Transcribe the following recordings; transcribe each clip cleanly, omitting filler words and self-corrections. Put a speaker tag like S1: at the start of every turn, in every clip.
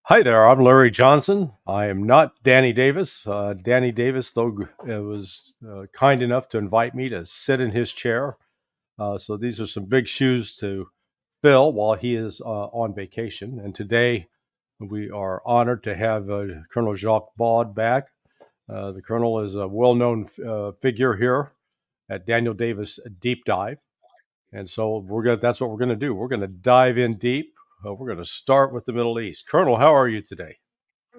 S1: Hi there, I'm Larry Johnson. I am not Danny Davis. Danny Davis, though, was kind enough to invite me to sit in his chair. So these are some big shoes to fill while he is on vacation. And today we are honored to have Colonel Jacques Baud back. The Colonel is a well known figure here at Daniel Davis Deep Dive. And so that's what we're going to do. We're going to dive in deep. We're going to start with the Middle East. Colonel, how are you today?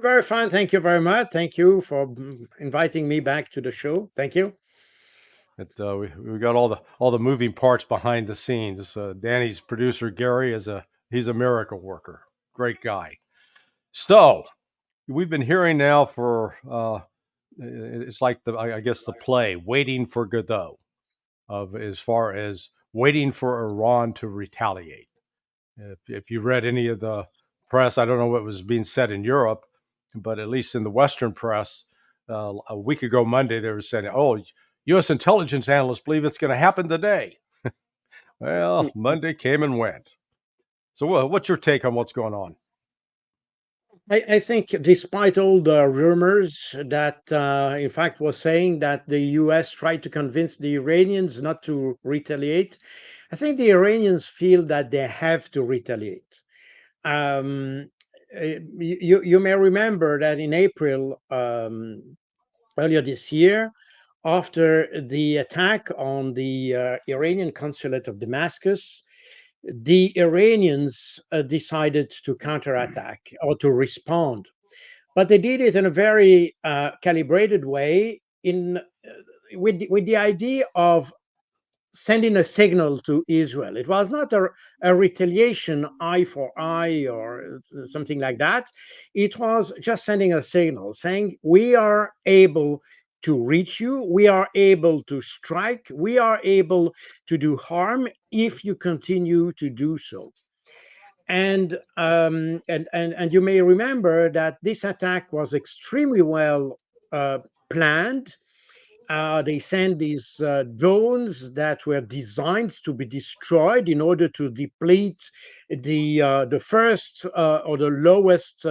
S2: Very fine. Thank you very much. Thank you for inviting me back to the show. Thank you.
S1: We got all the moving parts behind the scenes. Danny's producer Gary he's a miracle worker, great guy. So we've been hearing now for it's like I guess the play Waiting for Godot of as far as waiting for Iran to retaliate. If you read any of the press, I don't know what was being said in Europe, but at least in the Western press, a week ago Monday, they were saying, "Oh, U.S. intelligence analysts believe it's going to happen today." Well, Monday came and went. So, what's your take on what's going on?
S2: I think, despite all the rumors that, in fact, was saying that the U.S. tried to convince the Iranians not to retaliate, I think the Iranians feel that they have to retaliate. Um, you may remember that in April earlier this year, after the attack on the Iranian consulate of Damascus, the Iranians decided to counterattack or to respond, but they did it in a very calibrated way, with the idea of sending a signal to Israel. It was not a retaliation, eye for eye or something like that. It was just sending a signal saying, we are able to reach you, we are able to strike, we are able to do harm if you continue to do so. And you may remember that this attack was extremely well planned. They sent these drones that were designed to be destroyed in order to deplete the first or the lowest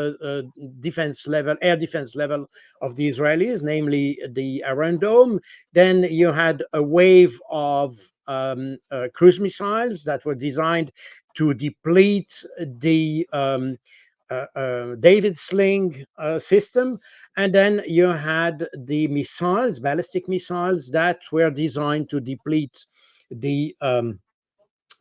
S2: defense level, air defense level of the Israelis, namely the Iron Dome. Then you had a wave of cruise missiles that were designed to deplete the David Sling system, and then you had the missiles, ballistic missiles, that were designed to deplete the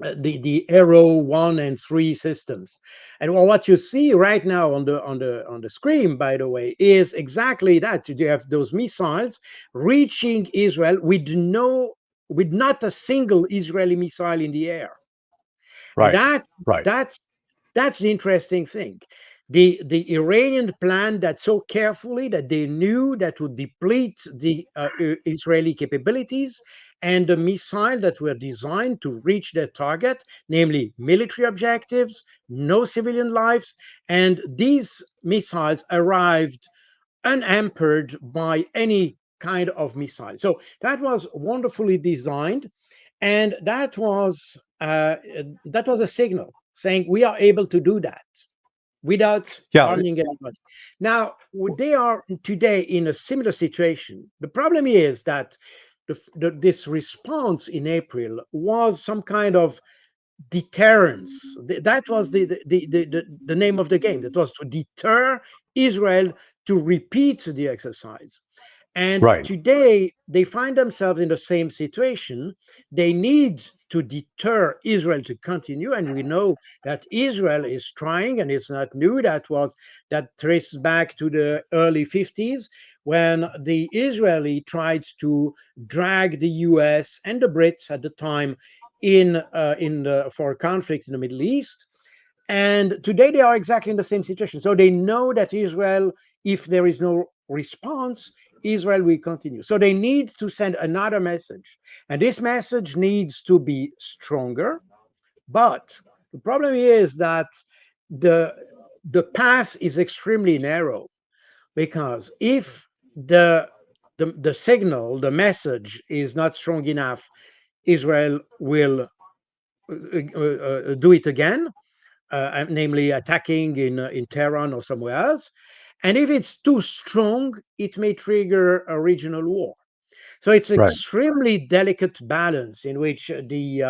S2: the Arrow 1 and 3 systems. And well, what you see right now on the screen, by the way, is exactly that. You have those missiles reaching Israel with not a single Israeli missile in the air. And
S1: Right, right,
S2: that's that's the interesting thing. The Iranian planned that so carefully that they knew that would deplete the Israeli capabilities, and the missile that were designed to reach their target, namely military objectives, no civilian lives, and these missiles arrived unhampered by any kind of missile. So that was wonderfully designed, and that was a signal saying we are able to do that without
S1: yeah,
S2: harming anybody. Now they are today in a similar situation. The problem is that this response in April was some kind of deterrence. That was the name of the game. That was to deter Israel to repeat the exercise. And
S1: right.
S2: today they find themselves in the same situation. They need to deter Israel to continue, and we know that Israel is trying, and it's not new. That traces back to the early 50s, when the Israeli tried to drag the US and the Brits at the time in the for a conflict in the Middle East. And today they are exactly in the same situation. So they know that Israel, if there is no response, Israel will continue. So they need to send another message. And this message needs to be stronger. But the problem is that the the path is extremely narrow, because if the signal, the message is not strong enough, Israel will do it again. namely attacking in Tehran or somewhere else. And if it's too strong, it may trigger a regional war. So it's
S1: Right.
S2: extremely delicate balance in which the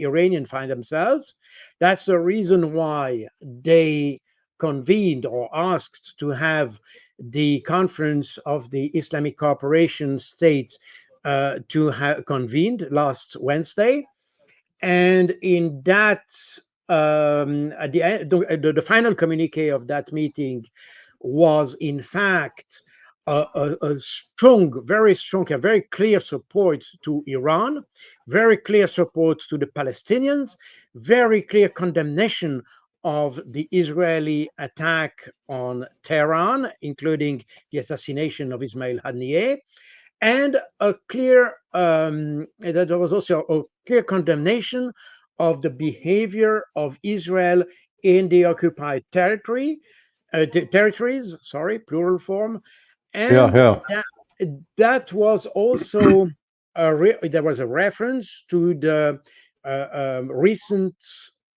S2: Iranian find themselves. That's the reason why they convened or asked to have the conference of the Islamic cooperation states to have convened last Wednesday, and in that at the end, the final communique of that meeting was in fact a strong, very strong, a very clear support to Iran, very clear support to the Palestinians, very clear condemnation of the Israeli attack on Tehran, including the assassination of Ismail Haniyeh, and a clear that there was also a clear condemnation of the behavior of Israel in the occupied territories, sorry, plural form,
S1: Yeah.
S2: and
S1: Yeah.
S2: that was also there was a reference to the recent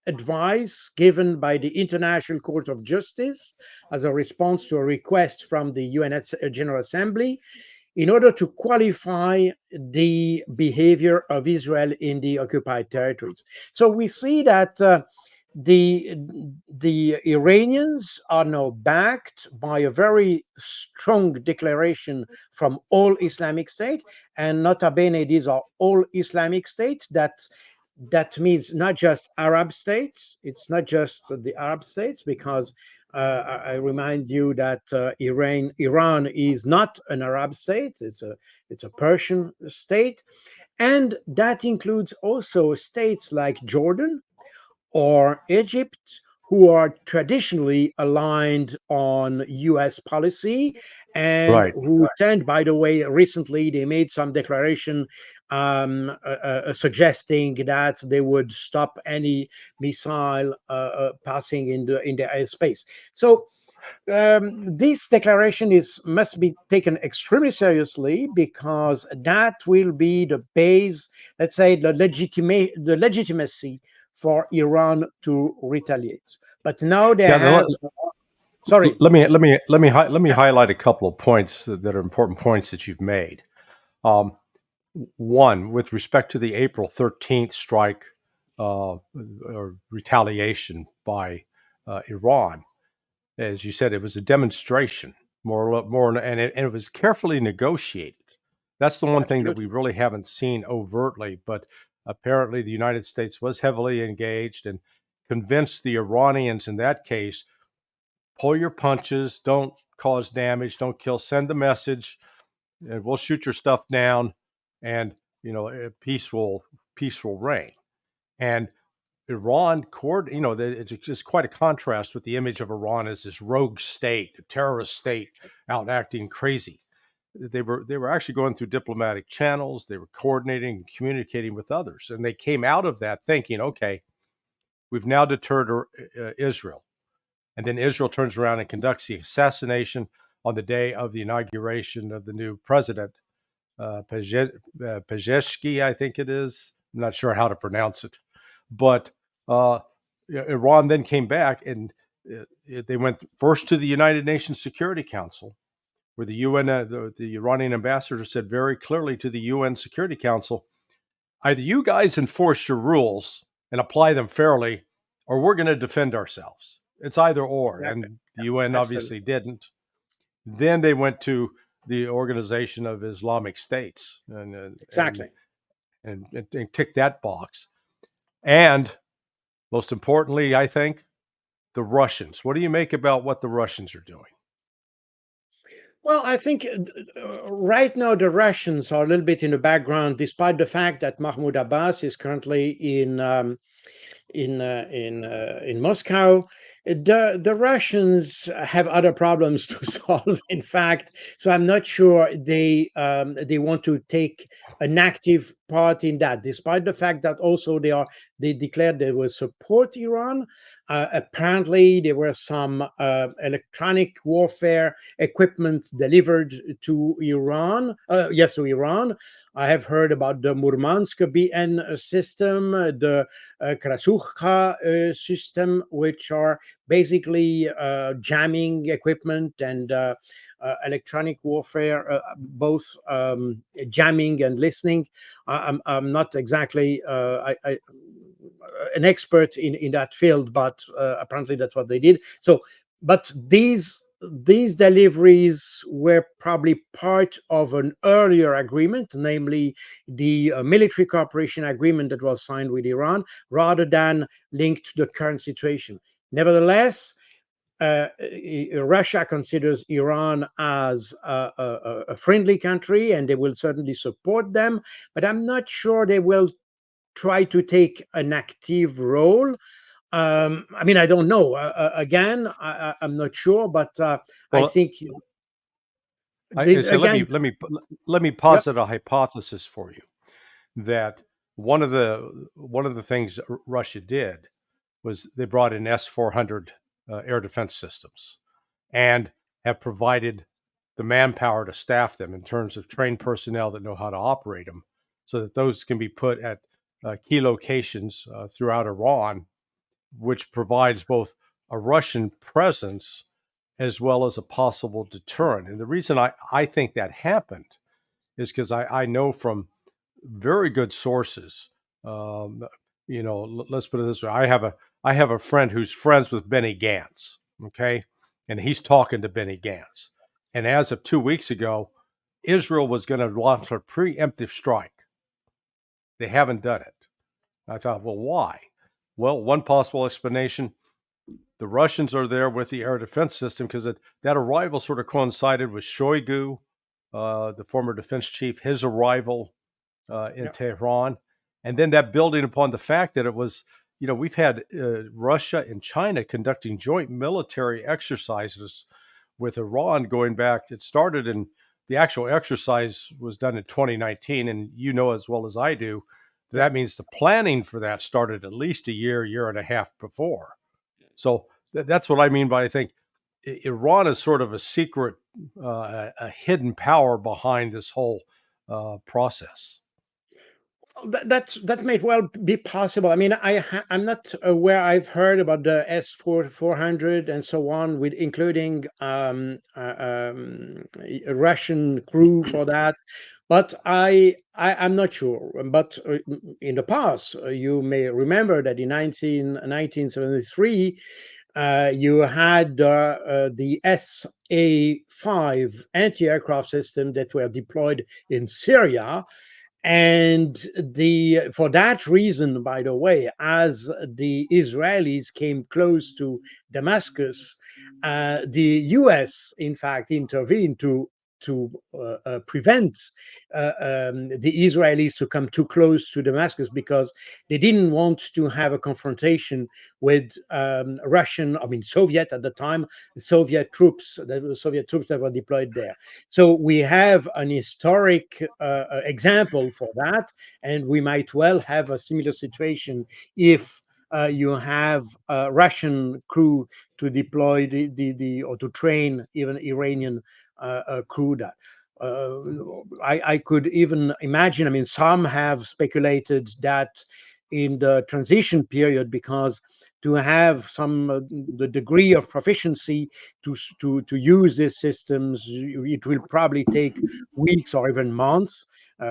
S2: advice given by the International Court of Justice as a response to a request from the UN General Assembly in order to qualify the behavior of Israel in the occupied territories. So we see that the the Iranians are now backed by a very strong declaration from all Islamic states, and nota bene, these are all Islamic states. That means not just Arab states. It's not just the Arab states, because I remind you that Iran is not an Arab state. It's a Persian state, and that includes also states like Jordan or Egypt, who are traditionally aligned on US policy and
S1: Right.
S2: who tend, by the way, recently they made some declaration suggesting that they would stop any missile passing in the airspace. So this declaration is must be taken extremely seriously, because that will be the base, let's say, the legitimacy for Iran to retaliate. But now they
S1: Yeah.
S2: have, sorry,
S1: Let me highlight a couple of points that are important points that you've made. Um, One, with respect to the April 13th strike or retaliation by Iran, as you said, it was a demonstration, and it was carefully negotiated. That's the one thing that we
S2: absolutely,
S1: really haven't seen overtly, but apparently the United States was heavily engaged and convinced the Iranians in that case, pull your punches, don't cause damage, don't kill, send the message, and we'll shoot your stuff down, and peace will reign. And Iran, it's just quite a contrast with the image of Iran as this rogue state, a terrorist state, out acting crazy. They were actually going through diplomatic channels. They were coordinating and communicating with others, and they came out of that thinking, okay, we've now deterred Israel. And then Israel turns around and conducts the assassination on the day of the inauguration of the new president, Pezeshki, I think it is. I'm not sure how to pronounce it. But uh, Iran then came back, and they went first to the United Nations Security Council, where the UN, the Iranian ambassador said very clearly to the UN Security Council, either you guys enforce your rules and apply them fairly, or we're going to defend ourselves. It's either or.
S2: exactly,
S1: And the UN obviously
S2: absolutely,
S1: didn't. Then they went to the Organization of Islamic States
S2: exactly.
S1: and ticked that box. And most importantly, I think the Russians. What do you make about what the Russians are doing?
S2: Well, I think right now the Russians are a little bit in the background, despite the fact that Mahmoud Abbas is currently in Moscow. The Russians have other problems to solve, in fact. So I'm not sure they want to take an active part in that, despite the fact that also they declared they will support Iran. Apparently, there were some electronic warfare equipment delivered to Iran. Yes, to Iran. I have heard about the Murmansk BN system, the Krasukha system, which are basically jamming equipment and electronic warfare, both jamming and listening. I'm not exactly an expert in that field, but apparently that's what they did. So, but these deliveries were probably part of an earlier agreement, namely the military cooperation agreement that was signed with Iran, rather than linked to the current situation. Nevertheless, Russia considers Iran as a friendly country, and they will certainly support them. But I'm not sure they will try to take an active role. I mean, I don't know. Again, I'm not sure, but I
S1: Well,
S2: think
S1: I say
S2: again,
S1: let me
S2: yep,
S1: posit a hypothesis for you that one of the things Russia did was they brought in S-400 air defense systems and have provided the manpower to staff them in terms of trained personnel that know how to operate them, so that those can be put at key locations throughout Iran, which provides both a Russian presence as well as a possible deterrent. And the reason I think that happened is because I know from very good sources. Um, let's put it this way: I have a friend who's friends with Benny Gantz. Okay, and he's talking to Benny Gantz. And as of 2 weeks ago, Israel was going to launch a preemptive strike. They haven't done it. I thought, well, why? Well, one possible explanation: the Russians are there with the air defense system because that arrival sort of coincided with Shoigu, the former defense chief, his arrival in
S2: yeah,
S1: Tehran, and then that building upon the fact that it was, we've had Russia and China conducting joint military exercises with Iran going back. It started in the actual exercise was done in 2019, and you know as well as I do
S2: yeah.
S1: that means the planning for that started at least a year and a half before. So that's what I mean by I think Iran is sort of a secret, a hidden power behind this whole process.
S2: That may well be possible. I mean, I'm not aware. I've heard about the S400 and so on, with including a Russian crew for that. But I'm not sure. But in the past, you may remember that in 1973, you had the SA-5 anti-aircraft system that were deployed in Syria, and the for that reason, by the way, as the Israelis came close to Damascus, the US in fact intervened to prevent the Israelis to come too close to Damascus, because they didn't want to have a confrontation with Russian, I mean Soviet at the time, the Soviet troops that were deployed there. So we have an historic example for that, and we might well have a similar situation if you have a Russian crew to deploy the or to train even Iranian crew. That I could even imagine. I mean, some have speculated that in the transition period, because to have some the degree of proficiency to use these systems, it will probably take weeks or even months.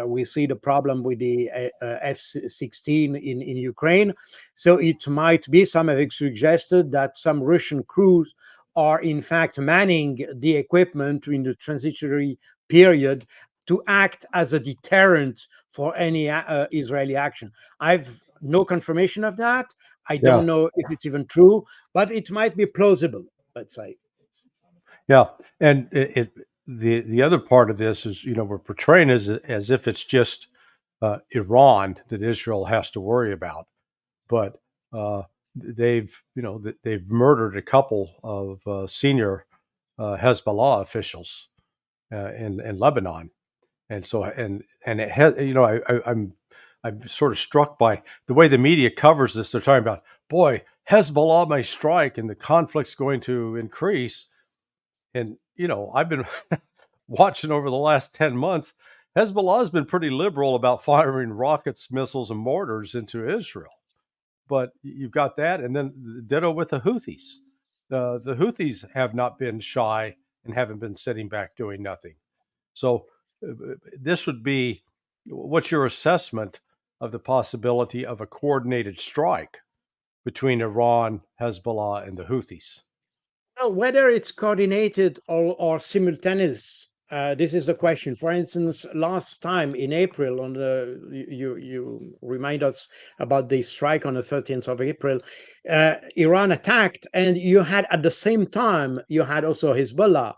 S2: We see the problem with the F-16 in Ukraine. So it might be, some have suggested that some Russian crews are in fact manning the equipment in the transitory period to act as a deterrent for any Israeli action. I've no confirmation of that. I
S1: Yeah,
S2: don't know if it's even true, but it might be plausible, let's say.
S1: yeah, and the other part of this is we're portraying as if it's just Iran that Israel has to worry about, but uh, they've murdered a couple of senior Hezbollah officials in Lebanon, and so and it has, I'm sort of struck by the way the media covers this. They're talking about, boy, Hezbollah may strike and the conflict's going to increase. And I've been watching over the last 10 months. Hezbollah has been pretty liberal about firing rockets, missiles, and mortars into Israel. But you've got that, and then ditto with the Houthis. The Houthis have not been shy and haven't been sitting back doing nothing. So this would be, what's your assessment of the possibility of a coordinated strike between Iran, Hezbollah, and the Houthis?
S2: Well, whether it's coordinated or simultaneous, this is the question. For instance, last time in April, on the you remind us about the strike on the 13th of April, Iran attacked, and you had at the same time you had also Hezbollah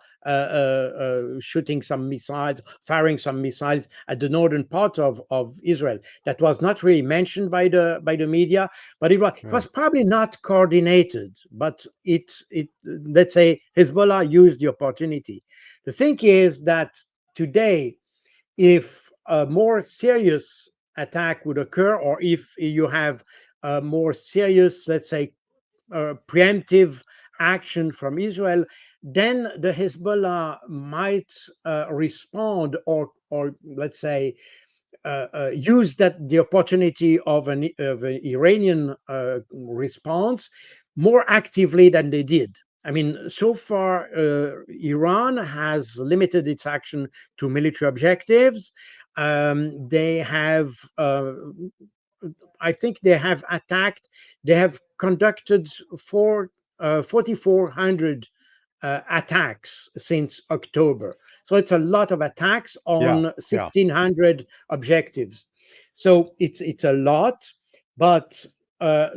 S2: shooting some missiles, firing some missiles at the northern part of Israel. That was not really mentioned by the media, but it
S1: Yeah.
S2: was probably not coordinated, but it let's say Hezbollah used the opportunity. The thing is that today, if a more serious attack would occur, or if you have a more serious, let's say, preemptive action from Israel, then the Hezbollah might respond, or let's say use that the opportunity of an Iranian response more actively than they did. I mean, so far, Iran has limited its action to military objectives. They have, I think, they have attacked. They have conducted 4,400 attacks since October. So it's a lot of attacks
S1: Yeah.
S2: on
S1: Yeah.
S2: 1,600 objectives. So it's a lot, but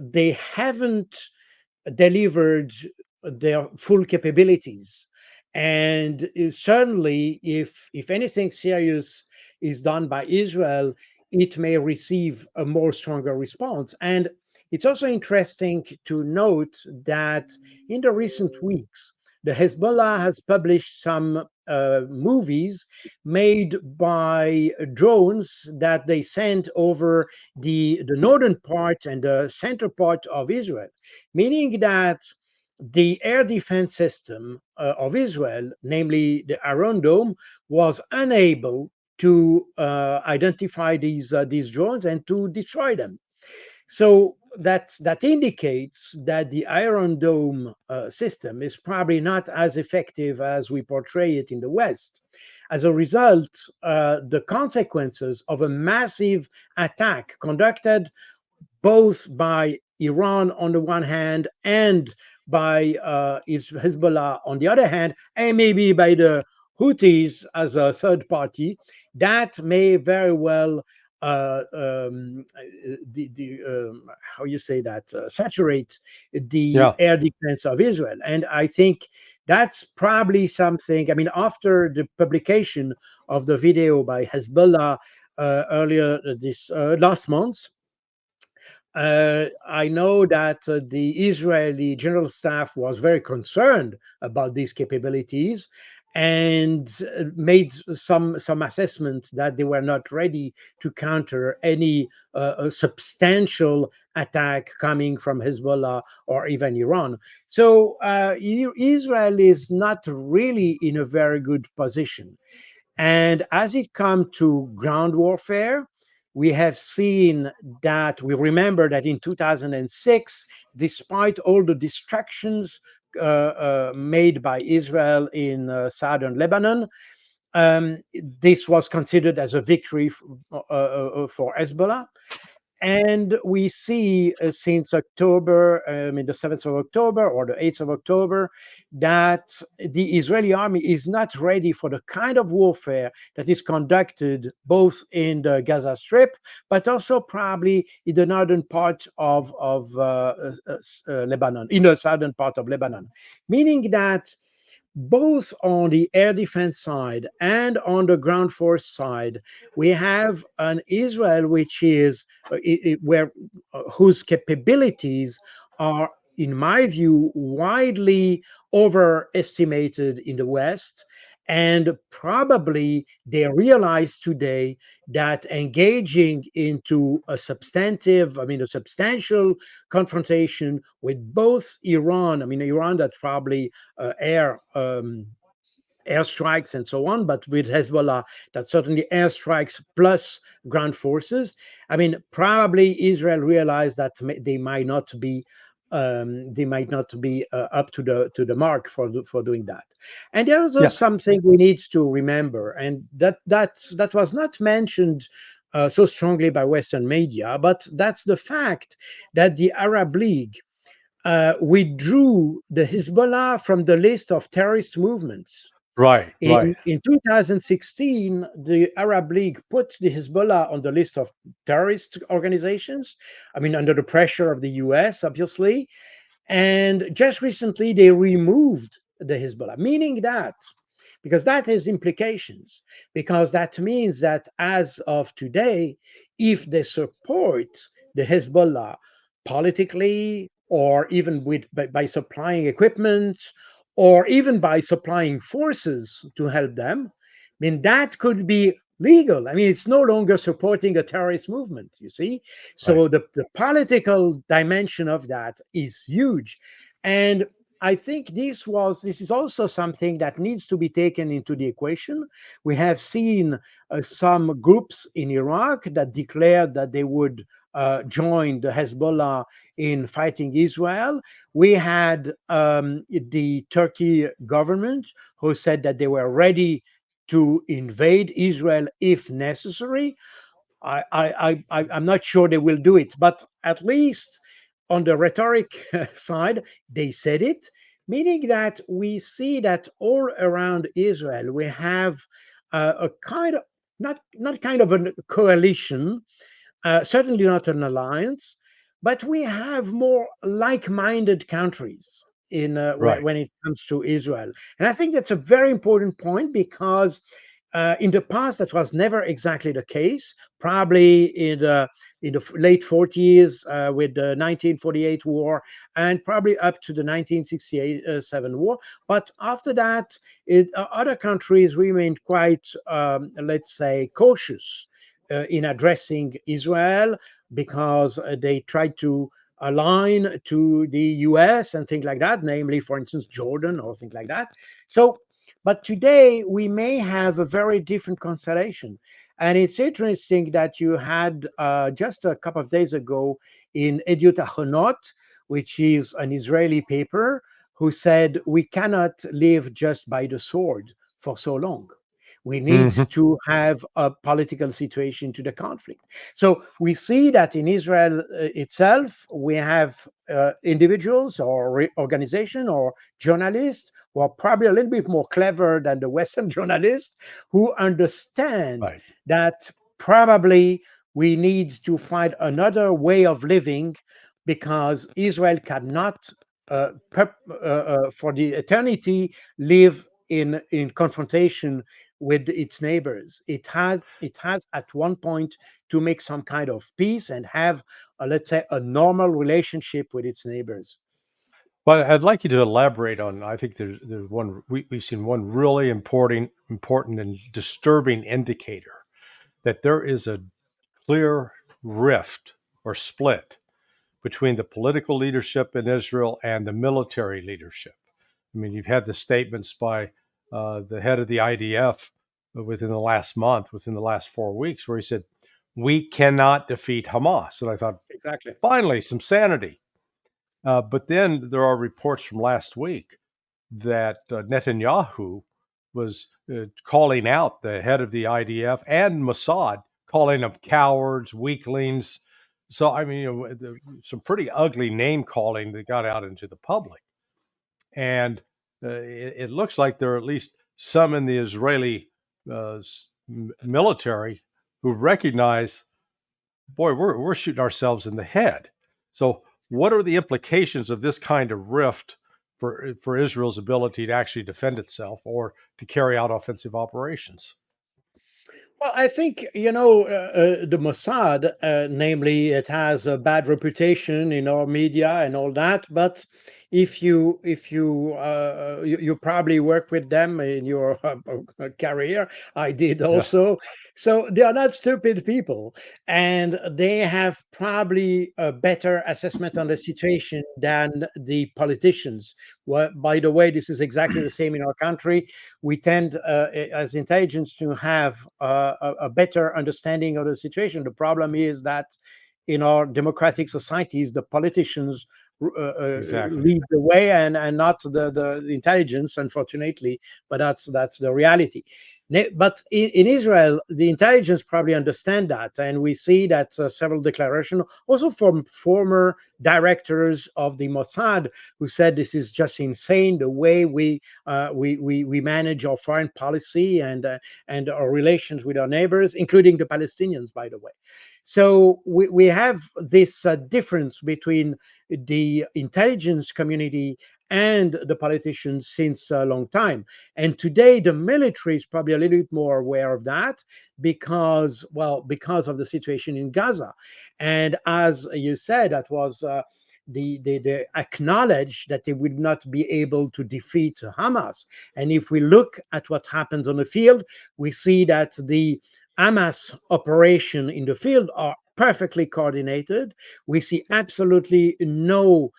S2: they haven't delivered their full capabilities. And certainly, if anything serious is done by Israel, it may receive a more stronger response. And it's also interesting to note that in the recent weeks, the Hezbollah has published some movies made by drones that they sent over the northern part and the center part of Israel, meaning that the air defense system of Israel, namely the Iron Dome, was unable to identify these drones and to destroy them. So that indicates that the Iron Dome system is probably not as effective as we portray it in the West. As a result, the consequences of a massive attack conducted both by Iran on the one hand and by Hezbollah on the other hand, and maybe by the Houthis as a third party, that may very well the how you say that saturate the
S1: Yeah.
S2: air defense of Israel. And I think that's probably something. I mean, after the publication of the video by Hezbollah earlier this last month, I know that the Israeli general staff was very concerned about these capabilities and made some assessments that they were not ready to counter any substantial attack coming from Hezbollah or even Iran. So Israel is not really in a very good position. And as it comes to ground warfare, we have seen that we remember that in 2006, despite all the distractions made by Israel in southern Lebanon, this was considered as a victory for Hezbollah. And we see since October, I mean, the 7th of October or the 8th of October, that the Israeli army is not ready for the kind of warfare that is conducted both in the Gaza Strip, but also probably in the northern part of Lebanon, in the southern part of Lebanon. Meaning that both on the air defense side and on the ground force side, we have an Israel which is where whose capabilities are, in my view, widely overestimated in the West. And probably they realize today that engaging into a substantive, I mean, a substantial confrontation with both Iran, I mean, Iran that probably airstrikes and so on, but with Hezbollah, that certainly airstrikes plus ground forces. I mean, probably Israel realized that they might not be up to the mark for doing that. And there's
S1: Yeah,
S2: also something we need to remember, and that was not mentioned so strongly by Western media, but that's the fact that the Arab League withdrew the Hezbollah from the list of terrorist movements.
S1: right, right,
S2: In 2016, the Arab League put the Hezbollah on the list of terrorist organizations. I mean, under the pressure of the US, obviously. And just recently, they removed the Hezbollah, meaning that, because that has implications, because that means that as of today, if they support the Hezbollah politically, or even by supplying equipment, or even by supplying forces to help them, I mean, that could be legal. I mean, it's no longer supporting a terrorist movement, you see?
S1: right.
S2: So the political dimension of that is huge. And I think this is also something that needs to be taken into the equation. We have seen some groups in Iraq that declared that they would join the Hezbollah in fighting Israel. We had the Turkey government who said that they were ready to invade Israel if necessary. I'm not sure they will do it, but at least on the rhetoric side, they said it, meaning that we see that all around Israel we have a kind of not kind of a coalition, certainly not an alliance, but we have more like-minded countries
S1: Right.
S2: when it comes to Israel, and I think that's a very important point because in the past that was never exactly the case. Probably in the late 40s with the 1948 war, and probably up to the 1967 war. But after that, other countries remained quite, let's say, cautious in addressing Israel because they tried to align to the US and things like that, namely, for instance, Jordan or things like that. So, but today we may have a very different constellation. And it's interesting that you had just a couple of days ago in Ediot Ahronot, which is an Israeli paper, who said we cannot live just by the sword for so long. We need
S1: Hmm.
S2: to have a political situation to the conflict. So we see that in Israel itself, we have individuals or organization or journalists who are probably a little bit more clever than the Western journalists who understand
S1: Right.
S2: that probably we need to find another way of living because Israel cannot, for the eternity, live in confrontation with its neighbors. It has at one point to make some kind of peace and have, let's say, a normal relationship with its neighbors.
S1: Well, I'd like you to elaborate on. I think there's one we've seen one really important and disturbing indicator that there is a clear rift or split between the political leadership in Israel and the military leadership. I mean, you've had the statements by the head of the IDF within the last month, within the last 4 weeks, where he said, "We cannot defeat Hamas." And I thought,
S2: Exactly.
S1: finally, some sanity. But then there are reports from last week that Netanyahu was calling out the head of the IDF and Mossad, calling them cowards, weaklings. So, I mean, some pretty ugly name calling that got out into the public. And it looks like there are at least some in the Israeli military who recognize, boy, we're shooting ourselves in the head. So, what are the implications of this kind of rift for Israel's ability to actually defend itself or to carry out offensive operations?
S2: Well, I think the Mossad, namely, it has a bad reputation in our media and all that. But if you probably work with them in your career, I did
S1: Yeah,
S2: also. So they are not stupid people, and they have probably a better assessment on the situation than the politicians. Well, by the way, this is exactly the same in our country. We tend, as intelligence, to have a better understanding of the situation. The problem is that in our democratic societies, the politicians
S1: exactly.
S2: lead the way, and not the intelligence, unfortunately. But that's the reality. But in Israel, the intelligence probably understand that, and we see that several declarations, also from former directors of the Mossad, who said this is just insane the way we manage our foreign policy and our relations with our neighbors, including the Palestinians, by the way. So we have this difference between the intelligence community and the politicians since a long time. And today, the military is probably a little bit more aware of that because, well, because of the situation in Gaza. And as you said, that was. They acknowledge that they would not be able to defeat Hamas. And if we look at what happens on the field, we see that the Hamas operation in the field are perfectly coordinated. We see absolutely no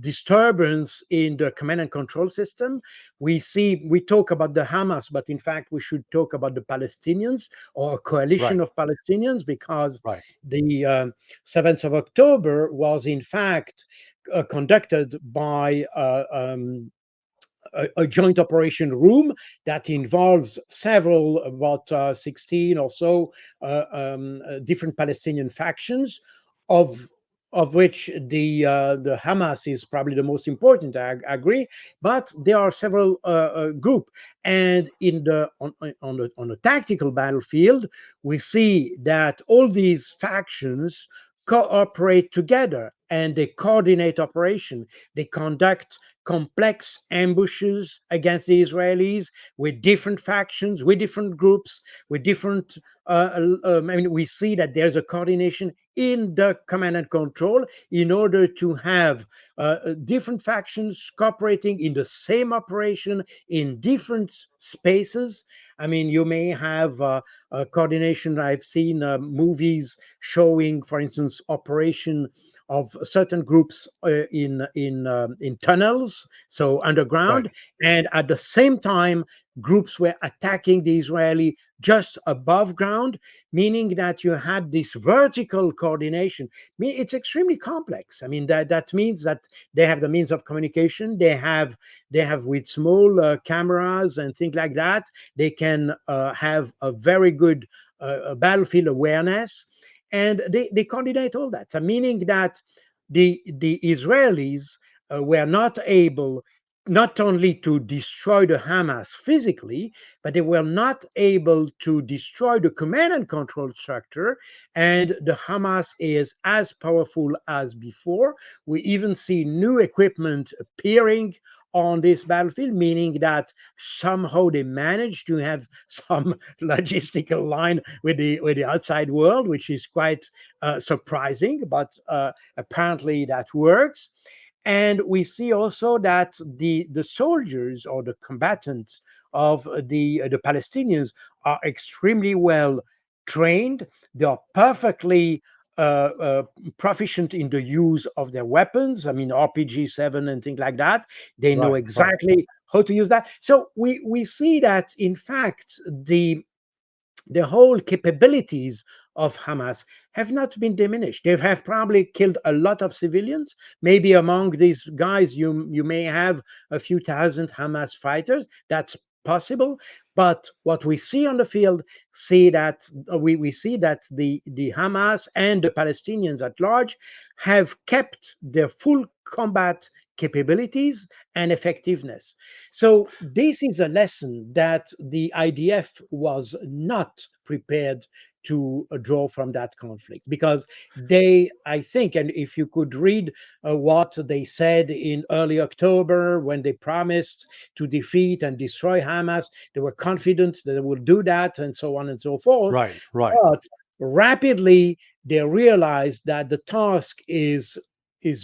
S2: disturbance in the command and control system. We talk about the Hamas, but in fact we should talk about the Palestinians, or a coalition
S1: Right,
S2: of Palestinians, because
S1: right,
S2: the 7th of October was in fact conducted by a joint operation room that involves several, about 16 or so, different Palestinian factions, of which the Hamas is probably the most important. I agree, but there are several group, and in the on the tactical battlefield, we see that all these factions cooperate together and they coordinate operation. They conduct complex ambushes against the Israelis with different factions, with different groups, with different. I mean, we see that there's a coordination in the command and control in order to have different factions cooperating in the same operation in different spaces. I mean, you may have coordination. I've seen movies showing, for instance, operation of certain groups in tunnels, so
S1: right,
S2: underground, and at the same time, groups were attacking the Israeli just above ground, meaning that you had this vertical coordination. It's extremely complex. I mean, that means that they have the means of communication. They have with small cameras and things like that. They can have a very good battlefield awareness, and they coordinate all that. So meaning that the Israelis were not able not only to destroy the Hamas physically, but they were not able to destroy the command and control structure. And the Hamas is as powerful as before. We even see new equipment appearing on this battlefield, meaning that somehow they managed to have some logistical line with the outside world, which is quite surprising, but apparently that works. And we see also that the soldiers or the combatants of the Palestinians are extremely well trained. They are perfectly proficient in the use of their weapons. I mean, RPG-7 and things like that. They know
S1: right, right,
S2: exactly how to use that. So we see that in fact the whole capabilities of Hamas have not been diminished. They have probably killed a lot of civilians. Maybe among these guys, you may have a few thousand Hamas fighters. That's possible. But what we see on the field, see that we see that the Hamas and the Palestinians at large have kept their full combat capabilities and effectiveness. So this is a lesson that the IDF was not prepared to draw from that conflict, because they, I think, and if you could read what they said in early October when they promised to defeat and destroy Hamas, they were confident that they would do that, and so on and so forth.
S1: Right, right,
S2: But rapidly they realized that the task is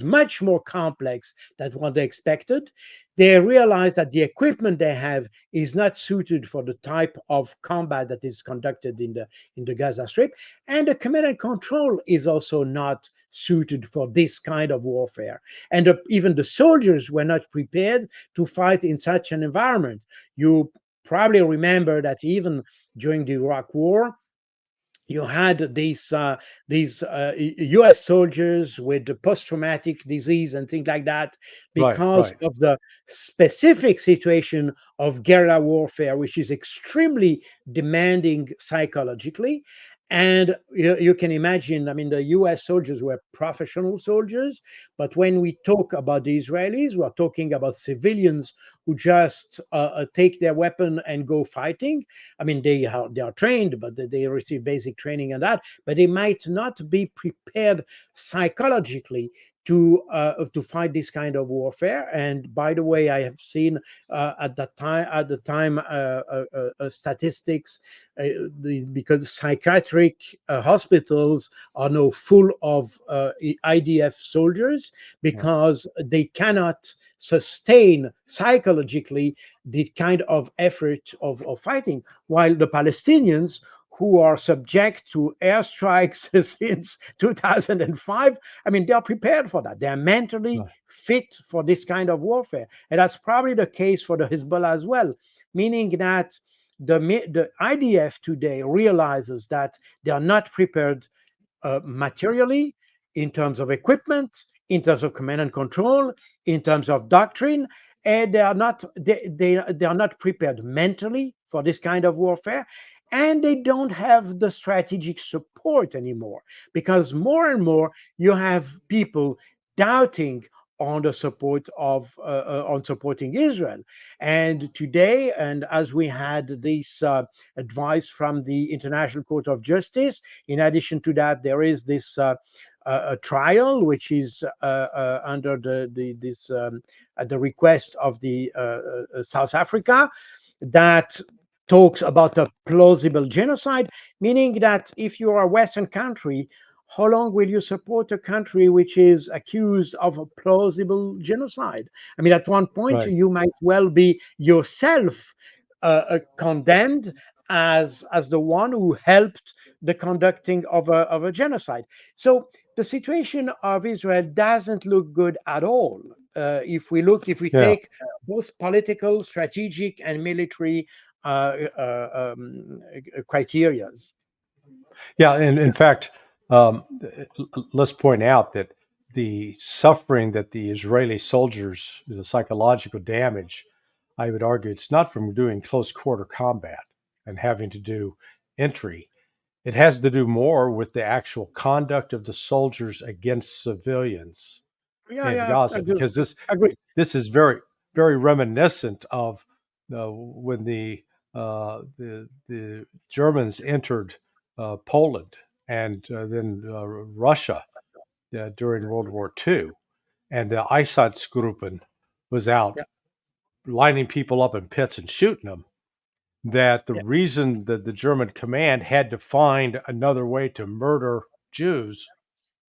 S2: much more complex than what they expected. They realize that the equipment they have is not suited for the type of combat that is conducted in the Gaza Strip, and the command and control is also not suited for this kind of warfare. And even the soldiers were not prepared to fight in such an environment. You probably remember that even during the Iraq War, you had these U.S. soldiers with the post-traumatic disease and things like that,
S1: right,
S2: because
S1: right,
S2: of the specific situation of guerrilla warfare, which is extremely demanding psychologically. And you can imagine, I mean, the U.S. soldiers were professional soldiers, but when we talk about the Israelis, we're talking about civilians who just take their weapon and go fighting. I mean, they are trained, but they receive basic training and that, but they might not be prepared psychologically to fight this kind of warfare. And by the way, I have seen at the time statistics, because psychiatric hospitals are now full of IDF soldiers,
S1: yeah,
S2: because they cannot sustain psychologically the kind of effort of fighting, while the Palestinians, who are subject to airstrikes since 2005, I mean, they are prepared for that. They are mentally
S1: right,
S2: fit for this kind of warfare. And that's probably the case for the Hezbollah as well, meaning that the IDF today realizes that they are not prepared materially, in terms of equipment, in terms of command and control, in terms of doctrine, and they are not prepared mentally for this kind of warfare, and they don't have the strategic support anymore, because more and more you have people doubting on the support of on supporting Israel. And today, and as we had this advice from the International Court of Justice, in addition to that, there is this a trial which is under at the request of the South Africa, that talks about a plausible genocide, meaning that if you are a Western country, how long will you support a country which is accused of a plausible genocide? I mean, at one point,
S1: right.
S2: you might well be yourself condemned as the one who helped the conducting of a genocide. So the situation of Israel doesn't look good at all. If we
S1: Yeah,
S2: take both political, strategic, and military criterias.
S1: yeah. And in fact, let's point out that the suffering that the Israeli soldiers, the psychological damage, I would argue it's not from doing close quarter combat and having to do entry. It has to do more with the actual conduct of the soldiers against civilians
S2: Yeah,
S1: in
S2: yeah,
S1: Gaza,
S2: agree.
S1: because
S2: Agree.
S1: this is very very reminiscent of when the Germans entered Poland and then Russia during World War II, and the Einsatzgruppen was out
S2: Yeah,
S1: lining people up in pits and shooting them. That the
S2: yeah,
S1: reason that the German command had to find another way to murder Jews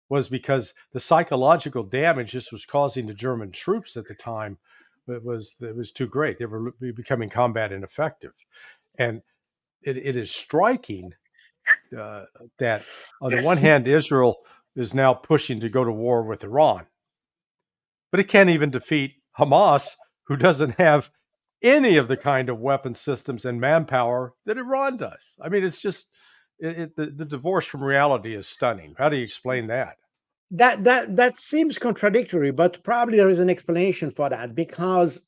S1: was because the psychological damage this was causing to German troops at the time it was too great. They were becoming combat ineffective, and it is striking uh, that on the one hand, Israel is now pushing to go to war with Iran, but it can't even defeat Hamas, who doesn't have any of the kind of weapon systems and manpower that Iran does. I mean, it's just the divorce from reality is stunning. How do you explain that?
S2: that seems contradictory, but probably there is an explanation for that, because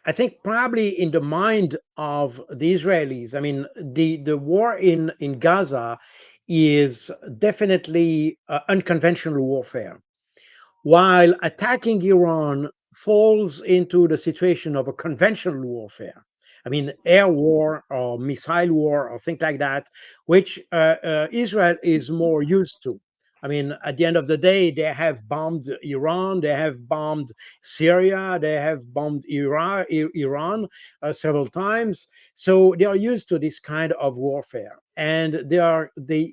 S2: I think probably in the mind of the Israelis, I mean, the war in Gaza is definitely unconventional warfare, while attacking Iran falls into the situation of a conventional warfare. I mean, air war or missile war or things like that, which Israel is more used to. I mean, at the end of the day, they have bombed Iran, they have bombed Syria, they have bombed Iran several times. So they are used to this kind of warfare, and they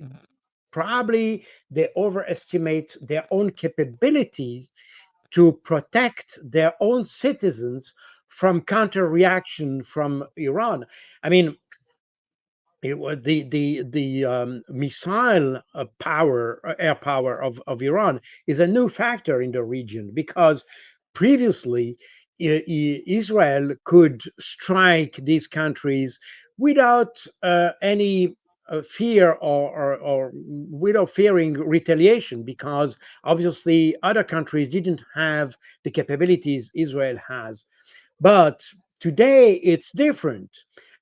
S2: probably they overestimate their own capability to protect their own citizens from counter reaction from Iran. I mean, the missile power, air power of Iran is a new factor in the region, because previously Israel could strike these countries without any fear, or without fearing retaliation, because obviously other countries didn't have the capabilities Israel has. But today it's different,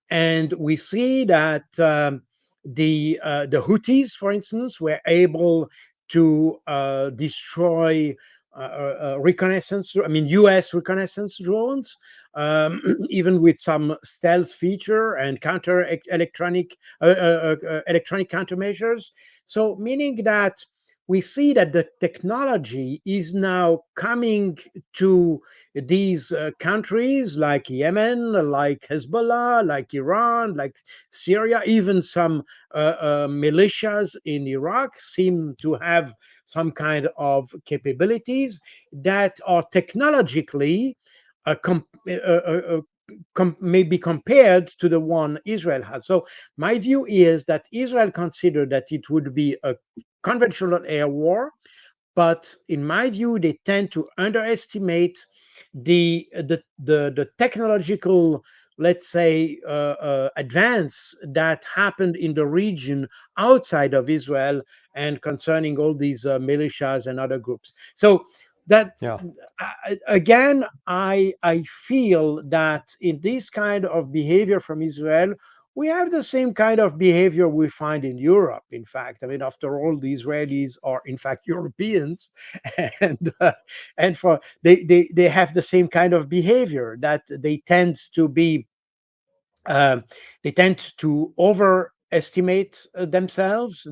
S2: and we see that the Houthis, for instance, were able to destroy reconnaissance. I mean, U.S. reconnaissance drones, even with some stealth feature and counter electronic countermeasures. So, meaning that we see that the technology is now coming to these countries like Yemen, like Hezbollah, like Iran, like Syria, even some militias in Iraq seem to have some kind of capabilities that are technologically may be compared to the one Israel has. So my view is that Israel considered that it would be a conventional air war, but in my view, they tend to underestimate the technological, let's say, advance that happened in the region outside of Israel, and concerning all these militias and other groups. So that
S1: Yeah.
S2: again, I feel that in this kind of behavior from Israel, we have the same kind of behavior we find in Europe. In fact, I mean, after all, the Israelis are in fact Europeans, and for they have the same kind of behavior, that um, they tend to overestimate themselves,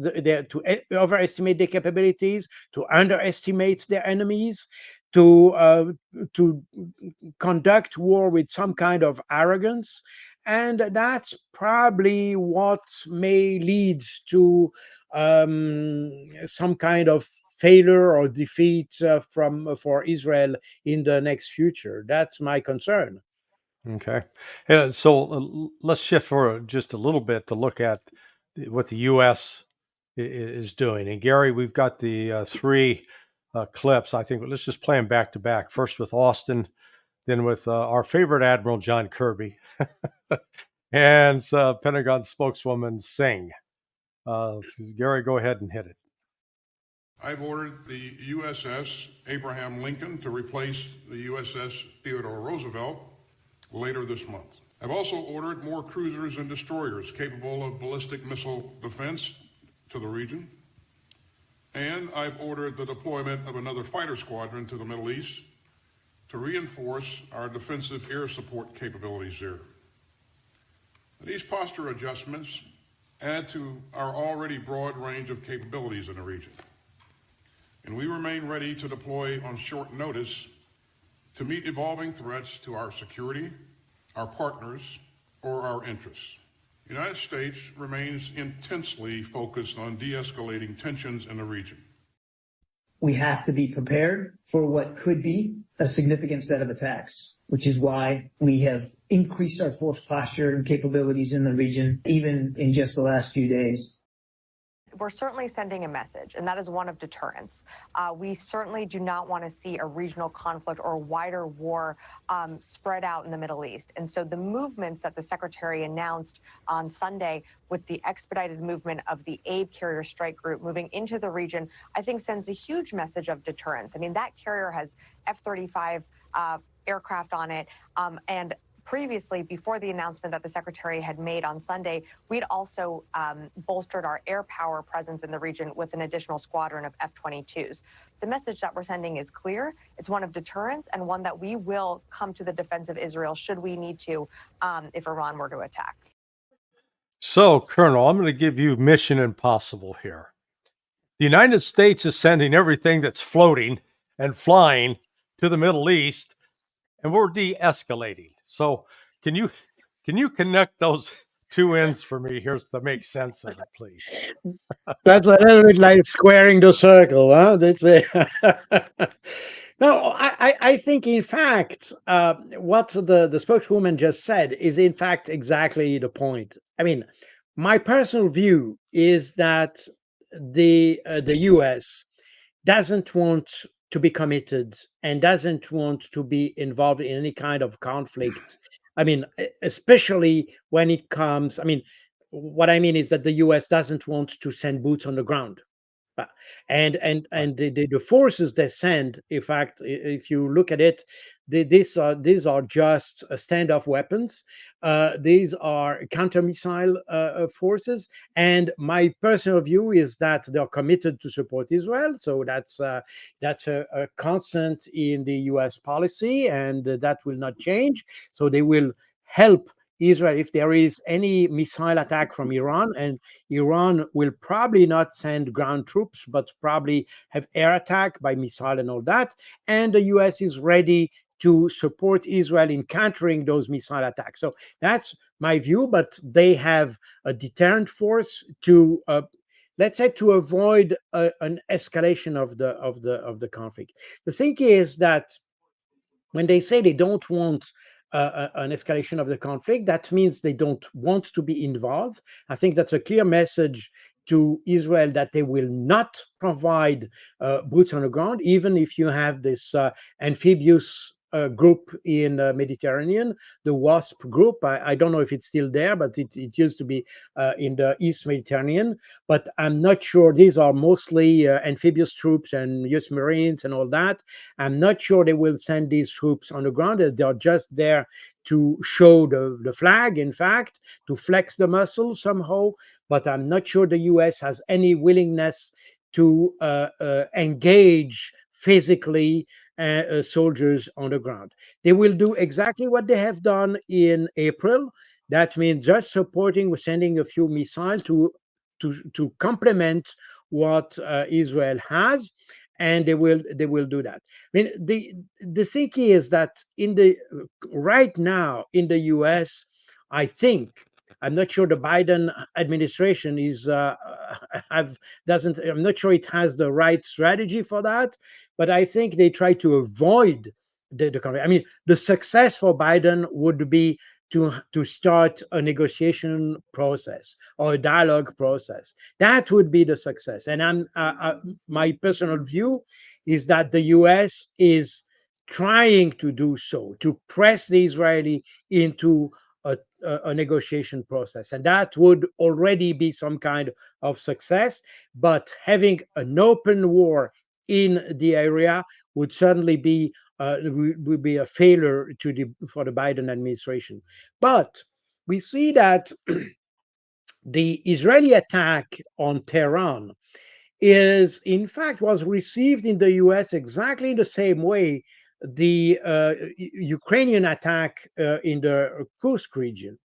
S2: overestimate their capabilities, to underestimate their enemies, to conduct war with some kind of arrogance, and that's probably what may lead to some kind of failure or defeat from for Israel in the next future. That's my concern.
S1: Okay. So let's shift for just a little bit to look at what the U.S. Is doing. And Gary, we've got the three clips. I think let's just play them back to back. First with Austin, then with our favorite Admiral John Kirby, and Pentagon spokeswoman Singh. Gary, go ahead and hit it.
S3: I've ordered the USS Abraham Lincoln to replace the USS Theodore Roosevelt later this month. I've also ordered more cruisers and destroyers capable of ballistic missile defense to the region. And I've ordered the deployment of another fighter squadron to the Middle East to reinforce our defensive air support capabilities there. These posture adjustments add to our already broad range of capabilities in the region. And we remain ready to deploy on short notice to meet evolving threats to our security, our partners, or our interests. The United States remains intensely focused on de-escalating tensions in the region.
S4: We have to be prepared for what could be a significant set of attacks, which is why we have increased our force posture and capabilities in the region, even in just the last few days.
S5: We're certainly sending a message, and that is one of deterrence. We certainly do not want to see a regional conflict or a wider war spread out in the Middle East. And so the movements that the Secretary announced on Sunday with the expedited movement of the Abe Carrier Strike Group moving into the region, I think sends a huge message of deterrence. I mean, that carrier has F-35 aircraft on it, and previously, before the announcement that the secretary had made on Sunday, we'd also bolstered our air power presence in the region with an additional squadron of F-22s. The message that we're sending is clear. It's one of deterrence and one that we will come to the defense of Israel should we need to if Iran were to attack.
S1: So, Colonel, I'm going to give you Mission Impossible here. The United States is sending everything that's floating and flying to the Middle East, and we're de-escalating. So, can you connect those two ends for me here to make sense of it, please?
S2: That's a little bit like squaring the circle, huh? That's it. No, I think, in fact, what the spokeswoman just said is, in fact, exactly the point. I mean, my personal view is that the U.S. doesn't want to be committed and doesn't want to be involved in any kind of conflict. I mean, especially when it comes. I mean, what I mean is that the U.S. doesn't want to send boots on the ground. Uh,
S1: Right.
S2: and the forces they send, in fact, if you look at it, these are just standoff weapons. These are counter missile forces, and my personal view is that they're committed to support Israel. So that's a constant in the U.S. policy, and that will not change. So they will help Israel if there is any missile attack from Iran, and Iran will probably not send ground troops, but probably have air attack by missile and all that. And the US is ready to support Israel in countering those missile attacks. So that's my view, but they have a deterrent force to let's say to avoid an escalation of the conflict. The thing is that when they say they don't want an escalation of the conflict, that means they don't want to be involved. I think that's a clear message to Israel that they will not provide boots on the ground, even if you have this amphibious group in Mediterranean, the WASP group. I don't know if it's still there, but it used to be in the East Mediterranean. But I'm not sure. These are mostly amphibious troops and US Marines and all that. I'm not sure they will send these troops on the ground. They're just there to show the flag, in fact, to flex the muscle somehow. But I'm not sure the US has any willingness to engage physically soldiers on the ground. They will do exactly what they have done in April. That means just supporting, sending a few missiles to complement what Israel has, and they will do that. I mean, the thing is that in the right now in the U.S., I think I'm not sure the Biden administration is have doesn't. I'm not sure it has the right strategy for that, but I think they try to avoid the conflict. I mean, the success for Biden would be to start a negotiation process or a dialogue process. That would be the success. And my personal view is that the U.S. is trying to do so, to press the Israeli into a negotiation process. And that would already be some kind of success. But having an open war in the area would certainly be would be a failure for the Biden administration. But we see that the Israeli attack on Tehran is, in fact, was received in the U.S. exactly the same way the Ukrainian attack in the Kursk region,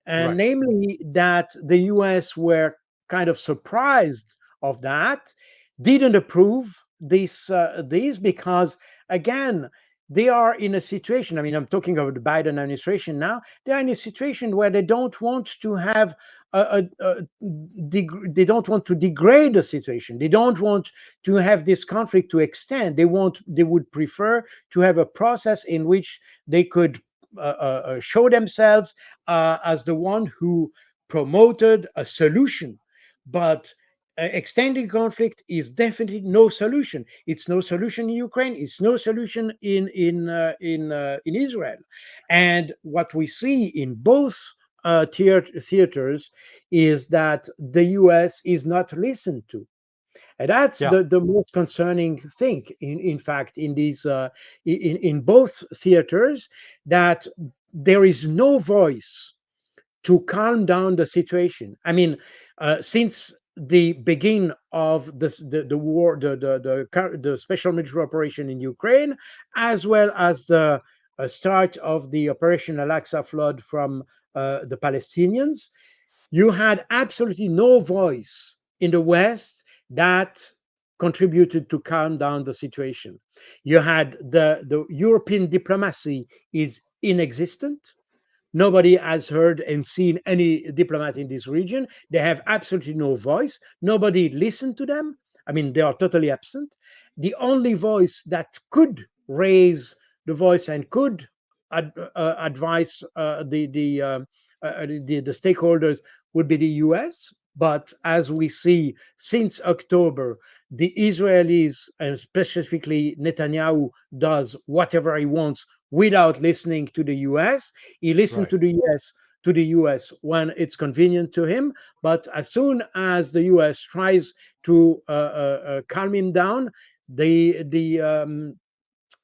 S2: and
S1: Right.
S2: namely that the US were kind of surprised of that, didn't approve these because, again, they are in a situation. I mean, I'm talking about the Biden administration now. They are in a situation where they don't want to have they don't want to degrade the situation. They don't want to have this conflict to extend. They would prefer to have a process in which they could show themselves as the one who promoted a solution. But extending conflict is definitely no solution. It's no solution in Ukraine. It's no solution in Israel. And what we see in both theaters is that the U.S. is not listened to. And that's
S1: Yeah.
S2: the most concerning thing, in fact, in these in both theaters, that there is no voice to calm down the situation. I mean, since the beginning of the war, the special military operation in Ukraine, as well as the start of the Operation Al-Aqsa Flood from the Palestinians, you had absolutely no voice in the West that contributed to calm down the situation. You had the European diplomacy is inexistent. Nobody has heard and seen any diplomat in this region. They have absolutely no voice. Nobody listened to them. I mean, they are totally absent. The only voice that could raise the voice and could advise the stakeholders would be the US. But as we see since October, the Israelis, and specifically Netanyahu, does whatever he wants without listening to the US. He listened
S1: Right.
S2: to the US when it's convenient to him, but as soon as the US tries to calm him down, the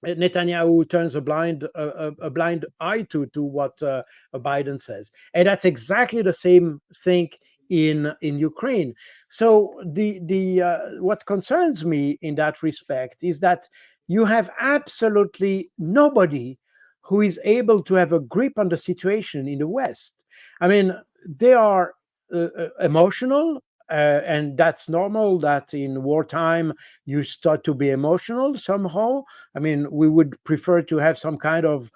S2: Netanyahu turns a blind eye to what Biden says, and that's exactly the same thing in Ukraine. So the what concerns me in that respect is that you have absolutely nobody who is able to have a grip on the situation in the West. I mean, they are emotional. And that's normal that in wartime you start to be emotional somehow. I mean, we would prefer to have some kind of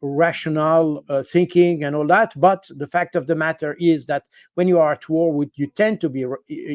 S2: rational thinking and all that. But the fact of the matter is that when you are at war with, you tend to be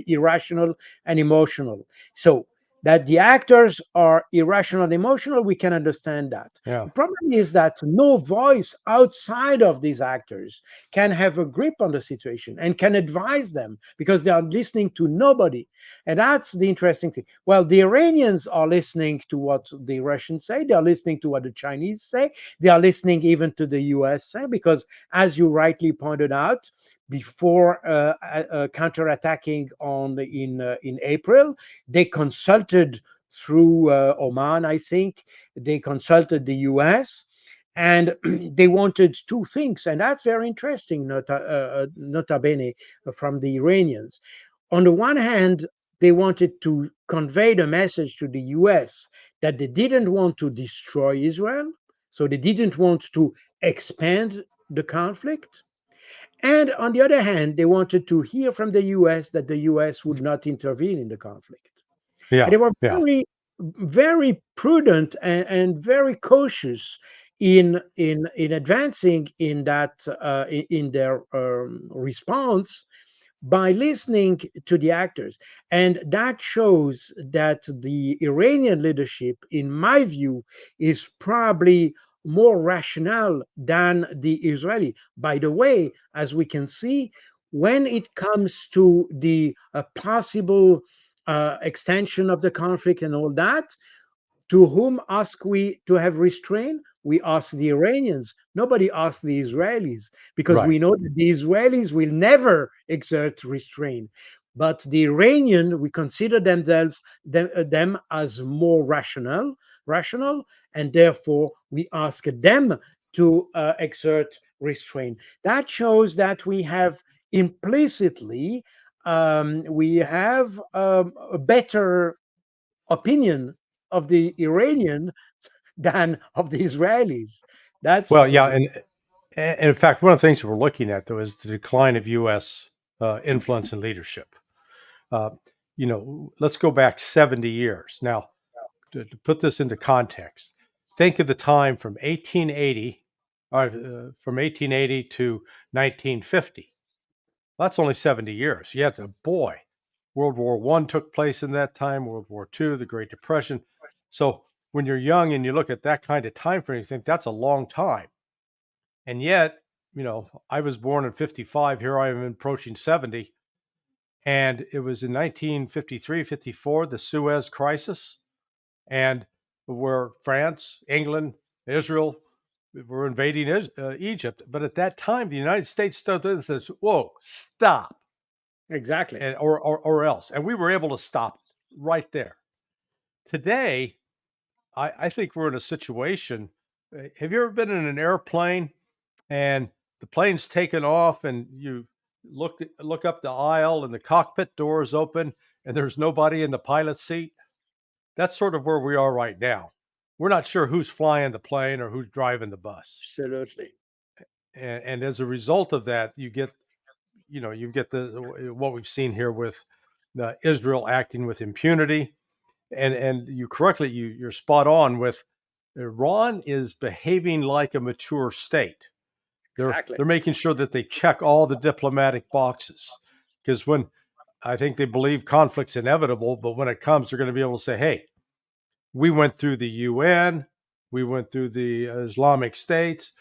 S2: irrational and emotional. So that the actors are irrational and emotional, we can understand that.
S1: Yeah.
S2: The problem is that no voice outside of these actors can have a grip on the situation and can advise them because they are listening to nobody. And that's the interesting thing. Well, the Iranians are listening to what the Russians say. They are listening to what the Chinese say. They are listening even to the US say, because as you rightly pointed out, before counterattacking in April, they consulted through Oman, I think. They consulted the US, and they wanted two things, and that's very interesting, nota bene, from the Iranians. On the one hand, they wanted to convey the message to the US that they didn't want to destroy Israel, so they didn't want to expand the conflict. And on the other hand, they wanted to hear from the US that the US would not intervene in the conflict. And
S1: Yeah.
S2: they were
S1: Yeah.
S2: very prudent and very cautious in advancing in that in their response by listening to the actors. And that shows that the Iranian leadership, in my view, is probably more rational than the Israeli. By the way, as we can see, when it comes to the possible extension of the conflict and all that, to whom ask we to have restraint? We ask the Iranians. Nobody asks the Israelis, because
S1: Right.
S2: we know that the Israelis will never exert restraint. But the Iranian, we consider them as more rational, and therefore we ask them to exert restraint. That shows that we have implicitly we have a better opinion of the Iranian than of the Israelis.
S1: Well,
S2: That's
S1: yeah, and in fact, one of the things we're looking at though is the decline of U.S. Influence and leadership. Uh, let's go back 70 years. Now, to put this into context, think of the time from 1880 to 1950. That's only 70 years. Yet, boy, World War One took place in that time. World War Two, the Great Depression. So when you're young and you look at that kind of time frame, you think that's a long time. And yet, I was born in 55. Here I am approaching 70. And it was in 1953, 54, the Suez Crisis, and where France, England, Israel were invading Egypt. But at that time, the United States stood in and says, whoa, stop,
S2: exactly.
S1: and or else. And we were able to stop right there. Today, I think we're in a situation Have you ever been in an airplane and the plane's taken off and you look up the aisle and the cockpit door is open and there's nobody in the pilot's seat? That's sort of where we are right now. We're not sure who's flying the plane or who's driving the bus.
S2: Absolutely.
S1: And as a result of that, you get what we've seen here with Israel acting with impunity, and you're spot on with Iran is behaving like a mature state.
S2: Exactly.
S1: They're making sure that they check all the diplomatic boxes, because when I think they believe conflict's inevitable, but when it comes, they're going to be able to say, "Hey, we went through the UN, we went through the Islamic states,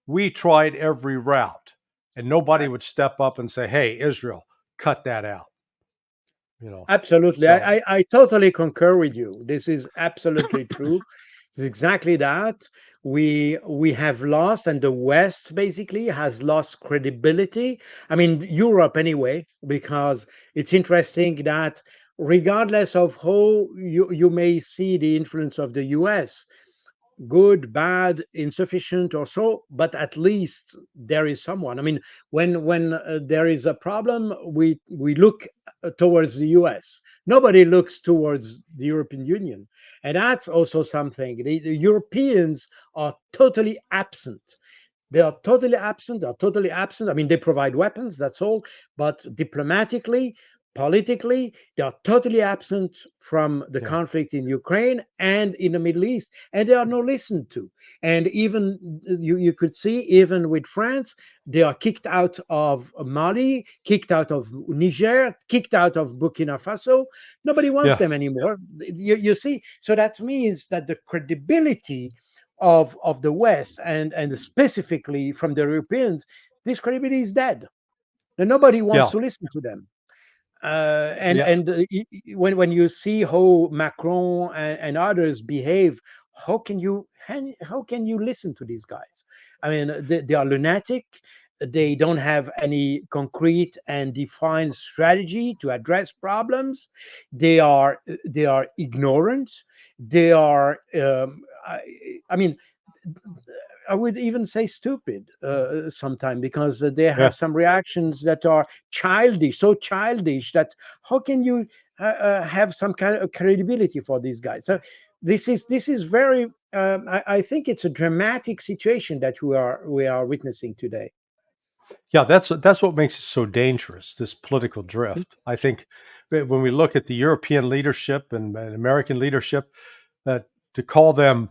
S1: we tried every route, and nobody
S2: Exactly.
S1: would step up and say, 'Hey, Israel, cut that out.'" You know,
S2: Absolutely.
S1: so
S2: I totally concur with you. This is absolutely true. It's exactly that. We have lost, and the West basically has lost credibility. I mean, Europe anyway, because it's interesting that regardless of how you may see the influence of the US, good, bad, insufficient, or so, but at least there is someone. I mean, when there is a problem, we look towards the US. Nobody looks towards the European Union, and that's also something. The Europeans are totally absent. They are totally absent. They are totally absent. I mean, they provide weapons, that's all. But diplomatically, politically, they are totally absent from the
S1: yeah,
S2: conflict in Ukraine and in the Middle East. And they are not listened to. And even you could see, even with France, they are kicked out of Mali, kicked out of Niger, kicked out of Burkina Faso. Nobody wants
S1: yeah,
S2: them anymore. You see? So that means that the credibility of the West and specifically from the Europeans, this credibility is dead. And nobody wants
S1: yeah,
S2: to listen to them.
S1: yeah,
S2: When you see how Macron and others behave, how can you listen to these guys? I mean, they are lunatic. They don't have any concrete and defined strategy to address problems. They are ignorant. They are. I mean, I would even say stupid sometimes because they
S1: yeah.
S2: have some reactions that are childish, so childish that how can you have some kind of credibility for these guys? So this is very. I think it's a dramatic situation that we are witnessing today.
S1: Yeah, that's what makes it so dangerous, this political drift. I think when we look at the European leadership and American leadership, that to call them,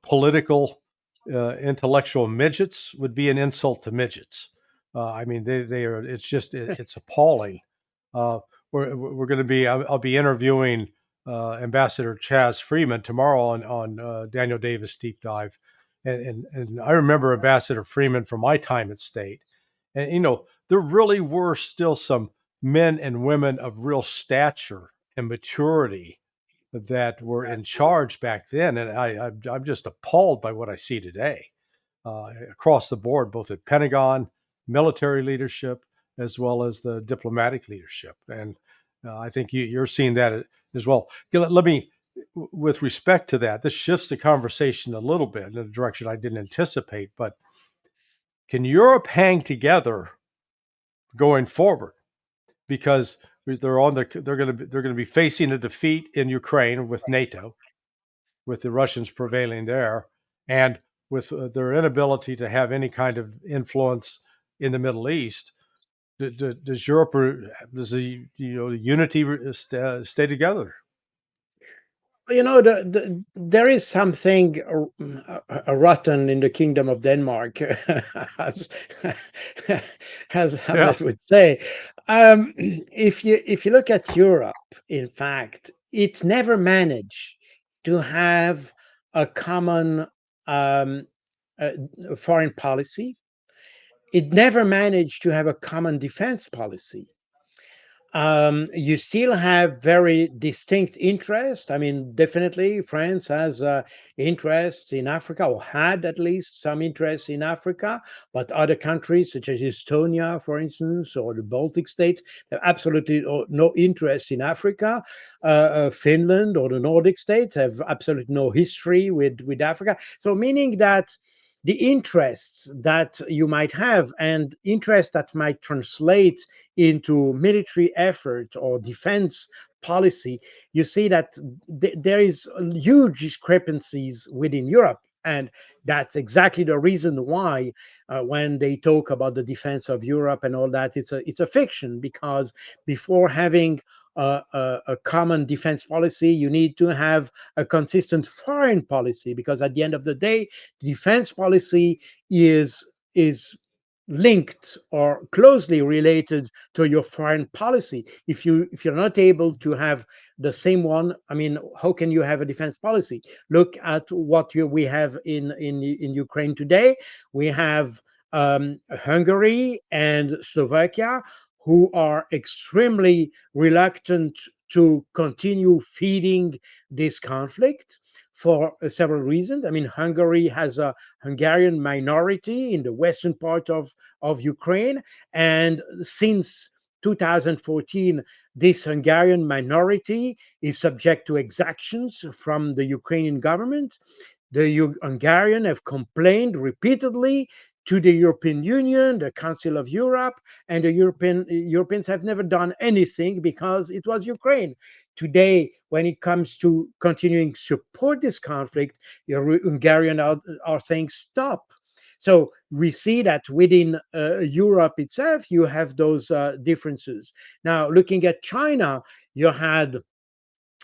S1: political, intellectual midgets would be an insult to midgets. I mean, they are. It's just it's appalling. Uh, we're going to be. I'll be interviewing Ambassador Chaz Freeman tomorrow on Daniel Davis Deep Dive, and I remember Ambassador Freeman from my time at State, and there really were still some men and women of real stature and maturity that were in charge back then, and I'm just appalled by what I see today across the board, both at Pentagon, military leadership, as well as the diplomatic leadership. And I think you're seeing that as well. Let me, with respect to that, this shifts the conversation a little bit in a direction I didn't anticipate. But can Europe hang together going forward? Because they're going to be facing a defeat in Ukraine with NATO, with the Russians prevailing there, and with their inability to have any kind of influence in the Middle East. Does Europe, does the unity stay together?
S2: There is something rotten in the kingdom of Denmark, as as
S1: Yeah,
S2: Hamlet would say. If you look at Europe, in fact, it never managed to have a common um, uh, foreign policy. It never managed to have a common defense policy. You still have very distinct interest. I mean, definitely France has interests in Africa, or had at least some interest in Africa, but other countries such as Estonia, for instance, or the Baltic states, have absolutely no interest in Africa. Finland or the Nordic states have absolutely no history with Africa. So, meaning that the interests that you might have and interests that might translate into military effort or defense policy, you see that there is huge discrepancies within Europe. And that's exactly the reason why, when they talk about the defense of Europe and all that, it's a fiction, because before having a common defense policy, you need to have a consistent foreign policy, because at the end of the day, defense policy is linked or closely related to your foreign policy. If you're not able to have the same one, I mean, how can you have a defense policy? Look at what we have in Ukraine today. We have Hungary and Slovakia, who are extremely reluctant to continue feeding this conflict for several reasons. I mean, Hungary has a Hungarian minority in the western part of Ukraine. And since 2014, this Hungarian minority is subject to exactions from the Ukrainian government. The Hungarian have complained repeatedly to the European Union, the Council of Europe, and the Europeans have never done anything because it was Ukraine. Today, when it comes to continuing to support this conflict, the Hungarian are saying stop. So we see that within Europe itself, you have those differences. Now, looking at China, you had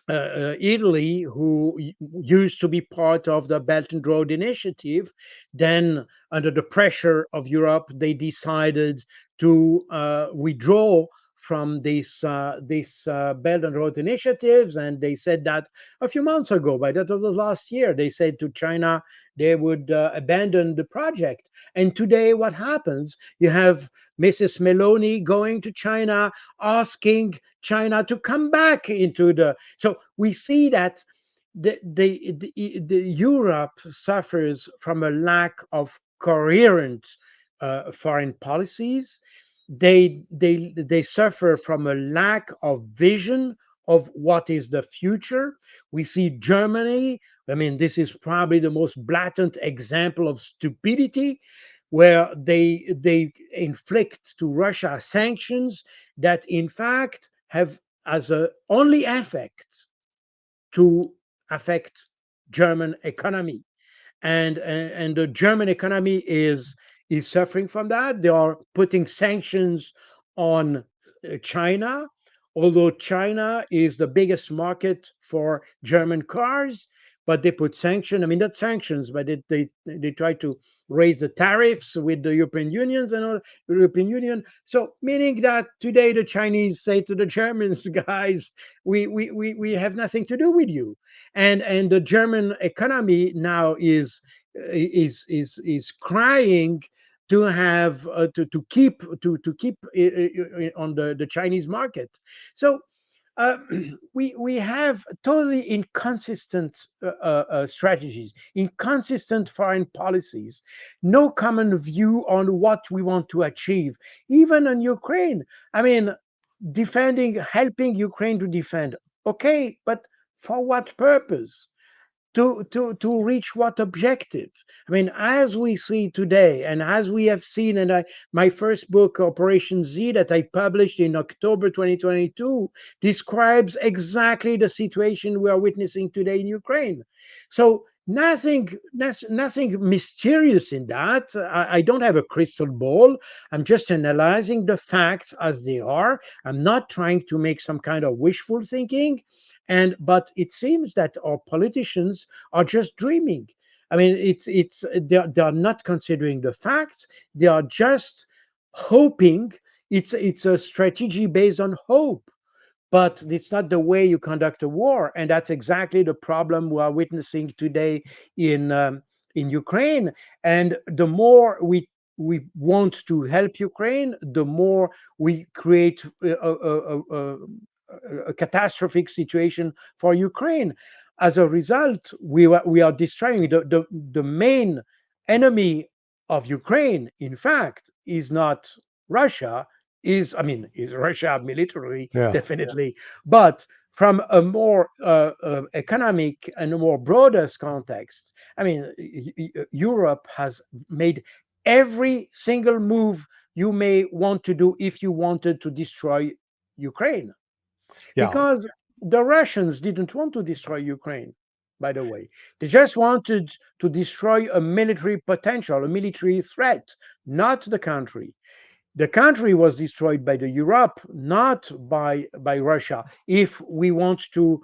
S2: Italy, who used to be part of the Belt and Road Initiative. Then, under the pressure of Europe, they decided to withdraw from this Belt and Road initiatives, and they said that a few months ago, by that was last year, they said to China they would abandon the project. And today, what happens? You have Mrs. Meloni going to China, asking China to come back into the. So we see that the Europe suffers from a lack of coherent foreign policies. They suffer from a lack of vision of what is the future. We see Germany. I mean, this is probably the most blatant example of stupidity, where they inflict to Russia sanctions that in fact have as a only effect to affect German economy. And the German economy is suffering from that. They are putting sanctions on China, although China is the biggest market for German cars. But they put sanctions. I mean, not sanctions, but they try to raise the tariffs with the European Unions and all, European Union. So meaning that today the Chinese say to the Germans, guys, we have nothing to do with you. And the German economy now is crying to have to keep on the Chinese market. So uh, we have totally inconsistent strategies, inconsistent foreign policies, no common view on what we want to achieve, even in Ukraine. I mean, helping Ukraine to defend. Okay, but for what purpose? To reach what objective? I mean, as we see today, and as we have seen in my first book, Operation Z, that I published in October 2022, describes exactly the situation we are witnessing today in Ukraine. So nothing mysterious in that. I don't have a crystal ball. I'm just analyzing the facts as they are. I'm not trying to make some kind of wishful thinking. And but it seems that our politicians are just dreaming. I mean, they're not considering the facts. They are just hoping. It's a strategy based on hope, but it's not the way you conduct a war. And that's exactly the problem we are witnessing today in Ukraine. And the more want to help Ukraine, the more we create a catastrophic situation for Ukraine. As a result, we are destroying the main enemy of Ukraine. In fact, is not Russia. Is Russia militarily
S1: Yeah.
S2: definitely, but from a more economic and a more broader context. I mean, Europe has made every single move you may want to do if you wanted to destroy Ukraine.
S1: Yeah.
S2: Because the Russians didn't want to destroy Ukraine, by the way. They just wanted to destroy a military potential, a military threat, not the country. The country was destroyed by the Europe, not by Russia. If we want to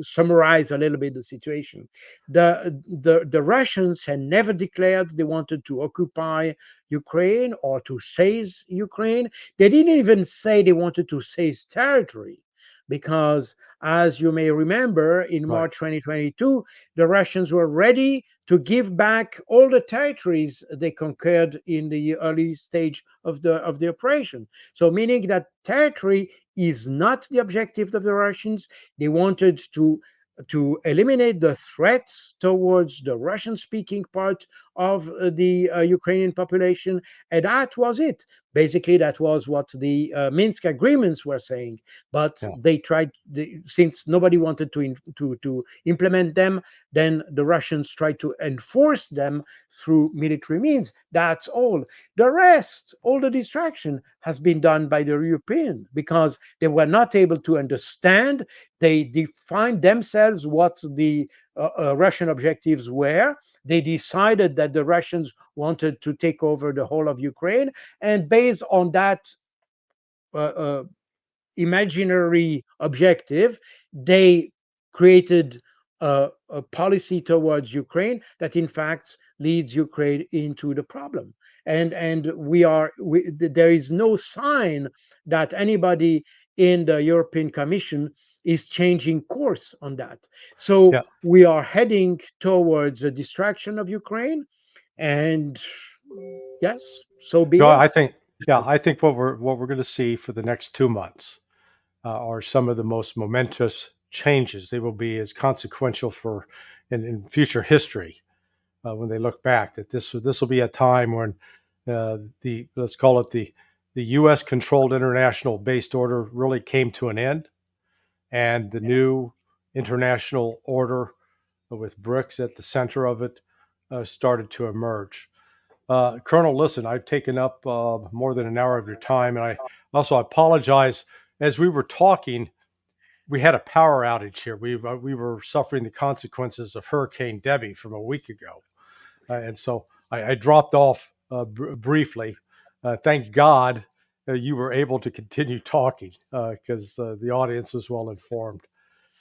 S2: summarize a little bit the situation, the Russians had never declared they wanted to occupy Ukraine or to seize Ukraine. They didn't even say they wanted to seize territory, because, as you may remember, in
S1: Right.
S2: March 2022, the Russians were ready to give back all the territories they conquered in the early stage of the operation. So, meaning that territory is not the objective of the Russians. They wanted to eliminate the threats towards the Russian-speaking part of the Ukrainian population, and that was it. Basically, that was what the Minsk agreements were saying. But
S1: Yeah.
S2: they tried, since nobody wanted to implement them, then the Russians tried to enforce them through military means. That's all. The rest, all the distraction, has been done by the European, because they were not able to understand. They defined themselves what the Russian objectives were. They decided that the Russians wanted to take over the whole of Ukraine, and based on that uh, uh, imaginary objective, they created a policy towards Ukraine that, in fact, leads Ukraine into the problem. And there is no sign that anybody in the European Commission is changing course on that. So
S1: Yeah.
S2: we are heading towards a distraction of Ukraine, and yes, so be
S1: No,
S2: it.
S1: I think, yeah, I think what we're going to see for the next 2 months are some of the most momentous changes. They will be as consequential for in future history when they look back. That this will be a time when the let's call it the U.S. controlled international based order really came to an end, and the new international order with BRICS at the center of it started to emerge. Colonel, listen, I've taken up more than an hour of your time, and I also apologize. As we were talking, we had a power outage here. We were suffering the consequences of Hurricane Debbie from a week ago, and so I dropped off briefly. Thank God you were able to continue talking because the audience was well informed.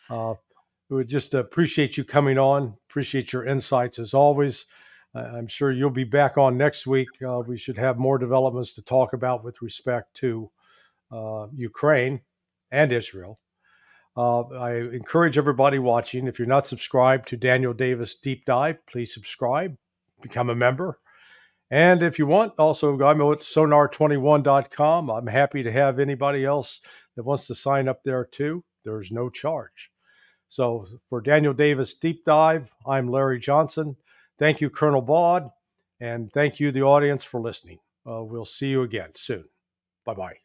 S1: We would just appreciate you coming on. Appreciate your insights as always. I'm sure you'll be back on next week. We should have more developments to talk about with respect to Ukraine and Israel. I encourage everybody watching, if you're not subscribed to Daniel Davis Deep Dive, please subscribe, become a member. And if you want, also, I'm at sonar21.com. I'm happy to have anybody else that wants to sign up there too. There's no charge. So for Daniel Davis Deep Dive, I'm Larry Johnson. Thank you, Colonel Baud, and thank you, the audience, for listening. We'll see you again soon. Bye-bye.